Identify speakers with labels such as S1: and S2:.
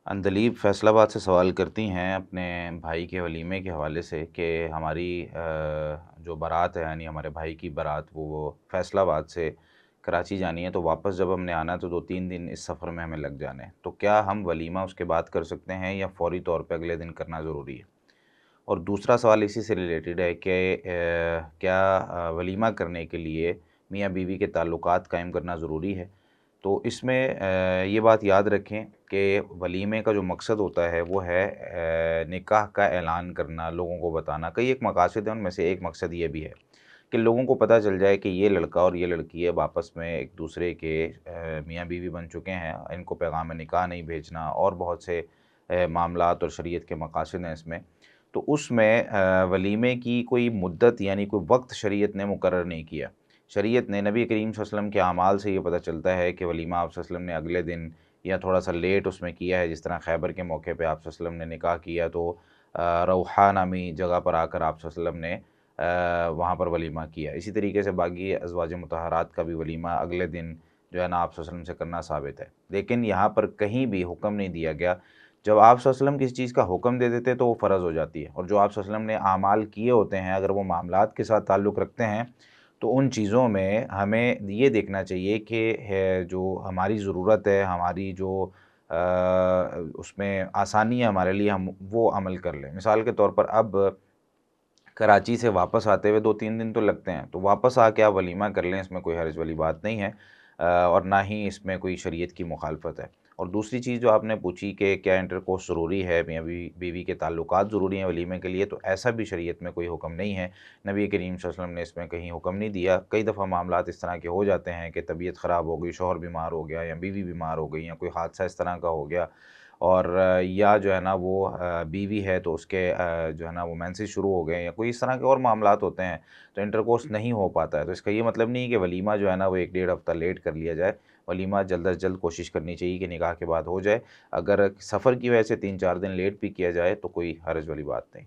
S1: اندلیب فیصل آباد سے سوال کرتی ہیں اپنے بھائی کے ولیمے کے حوالے سے کہ ہماری جو بارات ہے، یعنی ہمارے بھائی کی بارات وہ فیصل آباد سے کراچی جانی ہے، تو واپس جب ہم نے آنا تو 2-3 دن اس سفر میں ہمیں لگ جانے ہیں، تو کیا ہم ولیمہ اس کے بعد کر سکتے ہیں یا فوری طور پہ اگلے دن کرنا ضروری ہے؟ اور دوسرا سوال اسی سے ریلیٹڈ ہے کہ کیا ولیمہ کرنے کے لیے میاں بیوی کے تعلقات قائم کرنا ضروری ہے؟ تو اس میں یہ بات یاد رکھیں کہ ولیمے کا جو مقصد ہوتا ہے وہ ہے نکاح کا اعلان کرنا، لوگوں کو بتانا۔ کئی ایک مقاصد ہیں، ان میں سے ایک مقصد یہ بھی ہے کہ لوگوں کو پتہ چل جائے کہ یہ لڑکا اور یہ لڑکی اب آپس میں ایک دوسرے کے میاں بیوی بن چکے ہیں، ان کو پیغام نکاح نہیں بھیجنا، اور بہت سے معاملات اور شریعت کے مقاصد ہیں اس میں۔ تو اس میں ولیمے کی کوئی مدت یعنی کوئی وقت شریعت نے مقرر نہیں کیا۔ شریعت نے نبی کریم صلی اللہ علیہ وسلم کے اعمال سے یہ پتہ چلتا ہے کہ ولیمہ آپ صلی اللہ علیہ وسلم نے اگلے دن یا تھوڑا سا لیٹ اس میں کیا ہے، جس طرح خیبر کے موقع پہ آپ صلی اللہ علیہ وسلم نے نکاح کیا تو روحا نامی جگہ پر آ کر آپ صلی اللہ علیہ وسلم نے وہاں پر ولیمہ کیا۔ اسی طریقے سے باقی ازواج مطہرات کا بھی ولیمہ اگلے دن جو ہے نا آپ صلی اللہ علیہ وسلم سے کرنا ثابت ہے، لیکن یہاں پر کہیں بھی حکم نہیں دیا گیا۔ جب آپ صلی اللہ علیہ وسلم کسی چیز کا حکم دے دیتے تو وہ فرض ہو جاتی ہے، اور جو آپ صلی اللہ علیہ وسلم نے اعمال کیے ہوتے ہیں اگر وہ معاملات کے ساتھ تعلق رکھتے ہیں تو ان چیزوں میں ہمیں یہ دیکھنا چاہیے کہ جو ہماری ضرورت ہے، ہماری جو اس میں آسانی ہے ہمارے لیے، ہم وہ عمل کر لیں۔ مثال کے طور پر اب کراچی سے واپس آتے ہوئے 2-3 دن تو لگتے ہیں، تو واپس آ کے آپ ولیمہ کر لیں، اس میں کوئی حرج والی بات نہیں ہے، اور نہ ہی اس میں کوئی شریعت کی مخالفت ہے۔ اور دوسری چیز جو آپ نے پوچھی کہ کیا انٹرکورس ضروری ہے، میاں بیوی کے تعلقات ضروری ہیں ولیمے کے لیے، تو ایسا بھی شریعت میں کوئی حکم نہیں ہے۔ نبی کریم صلی اللہ علیہ وسلم نے اس میں کہیں حکم نہیں دیا۔ کئی دفعہ معاملات اس طرح کے ہو جاتے ہیں کہ طبیعت خراب ہو گئی، شوہر بیمار ہو گیا یا بیوی بیمار ہو گئی یا کوئی حادثہ اس طرح کا ہو گیا، اور یا جو ہے نا وہ بیوی ہے تو اس کے جو ہے نا وہ مینسز شروع ہو گئے یا کوئی اس طرح کے اور معاملات ہوتے ہیں تو انٹرکورس نہیں ہو پاتا ہے، تو اس کا یہ مطلب نہیں کہ ولیمہ جو ہے نا وہ 1-1.5 ہفتہ لیٹ کر لیا جائے۔ ولیمہ جلد از جلد کوشش کرنی چاہیے کہ نکاح کے بعد ہو جائے۔ اگر سفر کی وجہ سے 3-4 دن لیٹ بھی کیا جائے تو کوئی حرج والی بات نہیں۔